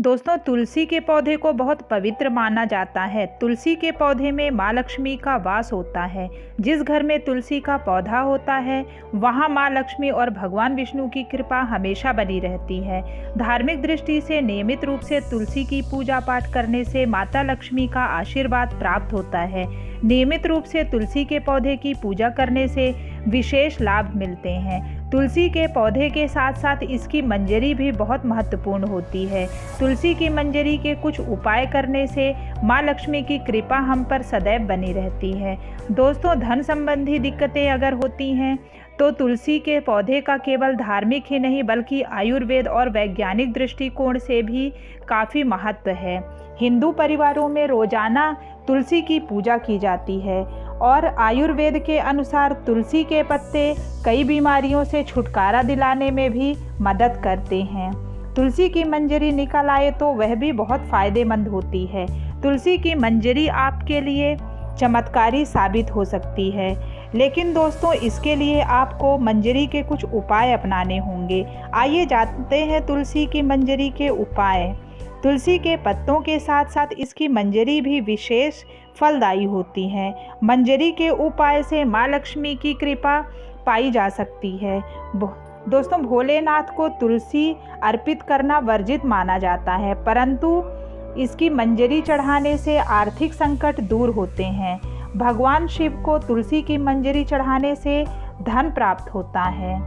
दोस्तों, तुलसी के पौधे को बहुत पवित्र माना जाता है। तुलसी के पौधे में माँ लक्ष्मी का वास होता है। जिस घर में तुलसी का पौधा होता है वहाँ माँ लक्ष्मी और भगवान विष्णु की कृपा हमेशा बनी रहती है। धार्मिक दृष्टि से नियमित रूप से तुलसी की पूजा पाठ करने से माता लक्ष्मी का आशीर्वाद प्राप्त होता है। नियमित रूप से तुलसी के पौधे की पूजा करने से विशेष लाभ मिलते हैं। तुलसी के पौधे के साथ साथ इसकी मंजरी भी बहुत महत्वपूर्ण होती है। तुलसी की मंजरी के कुछ उपाय करने से माँ लक्ष्मी की कृपा हम पर सदैव बनी रहती है। दोस्तों, धन संबंधी दिक्कतें अगर होती हैं तो तुलसी के पौधे का केवल धार्मिक ही नहीं बल्कि आयुर्वेद और वैज्ञानिक दृष्टिकोण से भी काफ़ी महत्व है। हिंदू परिवारों में रोजाना तुलसी की पूजा की जाती है और आयुर्वेद के अनुसार तुलसी के पत्ते कई बीमारियों से छुटकारा दिलाने में भी मदद करते हैं। तुलसी की मंजरी निकल आए तो वह भी बहुत फ़ायदेमंद होती है। तुलसी की मंजरी आपके लिए चमत्कारी साबित हो सकती है, लेकिन दोस्तों इसके लिए आपको मंजरी के कुछ उपाय अपनाने होंगे। आइए जानते हैं तुलसी की मंजरी के उपाय। तुलसी के पत्तों के साथ साथ इसकी मंजरी भी विशेष फलदायी होती है। मंजरी के उपाय से माँ लक्ष्मी की कृपा पाई जा सकती है। दोस्तों, भोलेनाथ को तुलसी अर्पित करना वर्जित माना जाता है, परंतु इसकी मंजरी चढ़ाने से आर्थिक संकट दूर होते हैं। भगवान शिव को तुलसी की मंजरी चढ़ाने से धन प्राप्त होता है।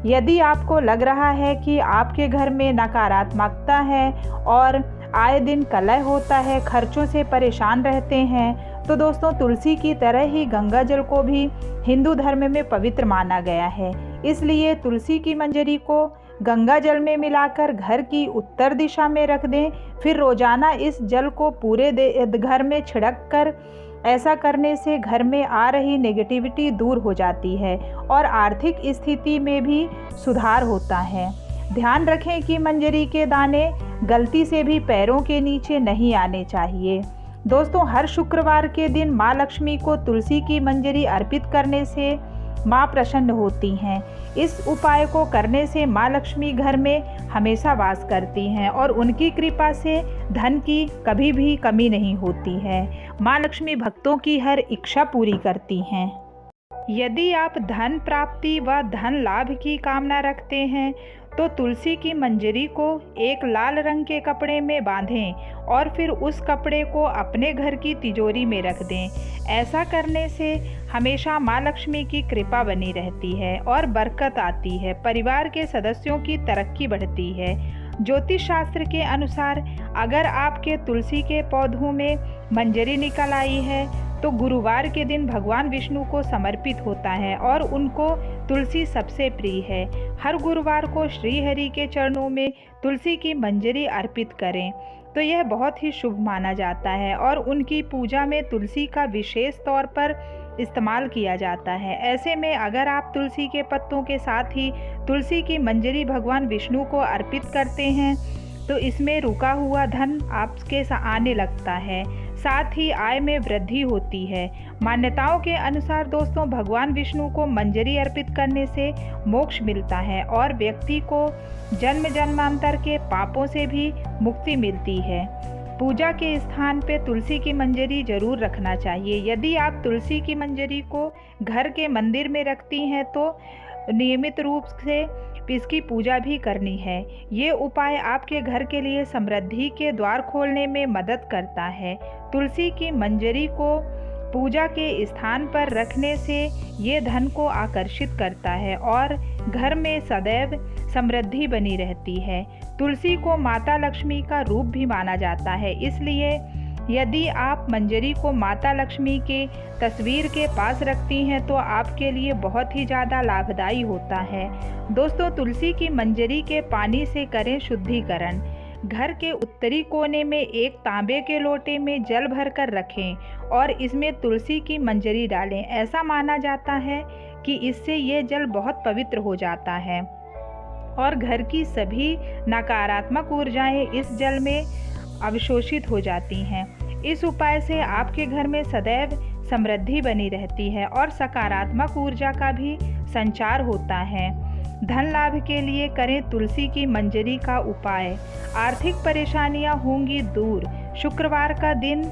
यदि आपको लग रहा है कि आपके घर में नकारात्मकता है और आए दिन कलह होता है, खर्चों से परेशान रहते हैं, तो दोस्तों तुलसी की तरह ही गंगा जल को भी हिंदू धर्म में पवित्र माना गया है। इसलिए तुलसी की मंजरी को गंगा जल में मिलाकर घर की उत्तर दिशा में रख दें। फिर रोजाना इस जल को पूरे घर में छिड़क कर, ऐसा करने से घर में आ रही नेगेटिविटी दूर हो जाती है और आर्थिक स्थिति में भी सुधार होता है। ध्यान रखें कि मंजरी के दाने गलती से भी पैरों के नीचे नहीं आने चाहिए। दोस्तों, हर शुक्रवार के दिन माँ लक्ष्मी को तुलसी की मंजरी अर्पित करने से माँ प्रसन्न होती हैं। इस उपाय को करने से माँ लक्ष्मी घर में हमेशा वास करती हैं और उनकी कृपा से धन की कभी भी कमी नहीं होती है। माँ लक्ष्मी भक्तों की हर इच्छा पूरी करती हैं। यदि आप धन प्राप्ति व धन लाभ की कामना रखते हैं तो तुलसी की मंजरी को एक लाल रंग के कपड़े में बांधें और फिर उस कपड़े को अपने घर की तिजोरी में रख दें। ऐसा करने से हमेशा माँ लक्ष्मी की कृपा बनी रहती है और बरकत आती है। परिवार के सदस्यों की तरक्की बढ़ती है। ज्योतिष शास्त्र के अनुसार अगर आपके तुलसी के पौधों में मंजरी निकल आई है तो गुरुवार के दिन भगवान विष्णु को समर्पित होता है और उनको तुलसी सबसे प्रिय है। हर गुरुवार को श्री हरि के चरणों में तुलसी की मंजरी अर्पित करें तो यह बहुत ही शुभ माना जाता है और उनकी पूजा में तुलसी का विशेष तौर पर इस्तेमाल किया जाता है। ऐसे में अगर आप तुलसी के पत्तों के साथ ही तुलसी की मंजरी भगवान विष्णु को अर्पित करते हैं तो इसमें रुका हुआ धन आपके आने लगता है, साथ ही आय में वृद्धि होती है। मान्यताओं के अनुसार दोस्तों भगवान विष्णु को मंजरी अर्पित करने से मोक्ष मिलता है और व्यक्ति को जन्म जन्मांतर के पापों से भी मुक्ति मिलती है। पूजा के स्थान पे तुलसी की मंजरी जरूर रखना चाहिए। यदि आप तुलसी की मंजरी को घर के मंदिर में रखती हैं तो नियमित रूप से इसकी पूजा भी करनी है। ये उपाय आपके घर के लिए समृद्धि के द्वार खोलने में मदद करता है। तुलसी की मंजरी को पूजा के स्थान पर रखने से ये धन को आकर्षित करता है और घर में सदैव समृद्धि बनी रहती है। तुलसी को माता लक्ष्मी का रूप भी माना जाता है, इसलिए यदि आप मंजरी को माता लक्ष्मी के तस्वीर के पास रखती हैं तो आपके लिए बहुत ही ज़्यादा लाभदायी होता है। दोस्तों, तुलसी की मंजरी के पानी से करें शुद्धिकरण। घर के उत्तरी कोने में एक तांबे के लोटे में जल भरकर रखें और इसमें तुलसी की मंजरी डालें। ऐसा माना जाता है कि इससे ये जल बहुत पवित्र हो जाता है और घर की सभी नकारात्मक ऊर्जाएं इस जल में अवशोषित हो जाती हैं। इस उपाय से आपके घर में सदैव समृद्धि बनी रहती है और सकारात्मक ऊर्जा का भी संचार होता है। धन लाभ के लिए करें तुलसी की मंजरी का उपाय। आर्थिक परेशानियां होंगी दूर। शुक्रवार का दिन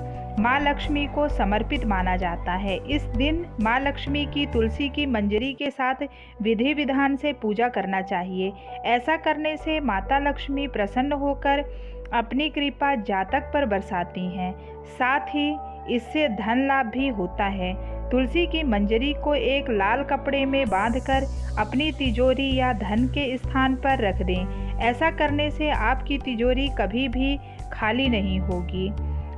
माँ लक्ष्मी को समर्पित माना जाता है। इस दिन माँ लक्ष्मी की तुलसी की मंजरी के साथ विधि विधान से पूजा करना चाहिए। ऐसा करने से माता लक्ष्मी प्रसन्न होकर अपनी कृपा जातक पर बरसाती हैं। साथ ही इससे धन लाभ भी होता है। तुलसी की मंजरी को एक लाल कपड़े में बांधकर अपनी तिजोरी या धन के स्थान पर रख दें। ऐसा करने से आपकी तिजोरी कभी भी खाली नहीं होगी।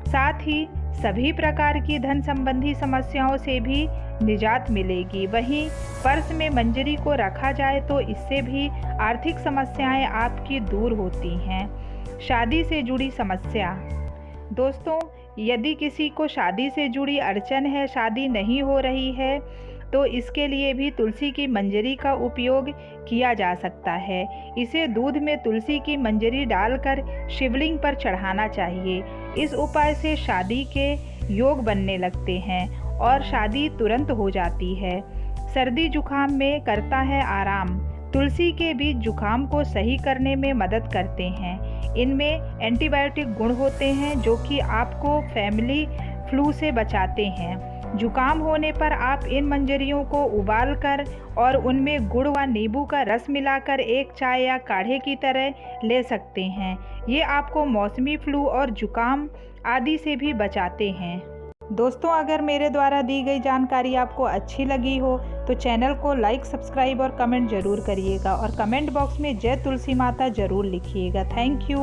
साथ ही सभी प्रकार की धन संबंधी समस्याओं से भी निजात मिलेगी। वहीं पर्स में मंजरी को रखा जाए तो इससे भी आर्थिक समस्याएं आपकी दूर होती हैं। शादी से जुड़ी समस्या। दोस्तों, यदि किसी को शादी से जुड़ी अड़चन है, शादी नहीं हो रही है, तो इसके लिए भी तुलसी की मंजरी का उपयोग किया जा सकता है। इसे दूध में तुलसी की मंजरी डालकर शिवलिंग पर चढ़ाना चाहिए। इस उपाय से शादी के योग बनने लगते हैं और शादी तुरंत हो जाती है। सर्दी जुकाम में करता है आराम। तुलसी के बीज जुकाम को सही करने में मदद करते हैं। इनमें एंटीबायोटिक गुण होते हैं जो कि आपको फैमिली फ्लू से बचाते हैं। जुकाम होने पर आप इन मंजरियों को उबालकर और उनमें गुड़ व नींबू का रस मिलाकर एक चाय या काढ़े की तरह ले सकते हैं। ये आपको मौसमी फ्लू और जुकाम आदि से भी बचाते हैं। दोस्तों, अगर मेरे द्वारा दी गई जानकारी आपको अच्छी लगी हो तो चैनल को लाइक, सब्सक्राइब और कमेंट ज़रूर करिएगा और कमेंट बॉक्स में जय तुलसी माता ज़रूर लिखिएगा। Thank you.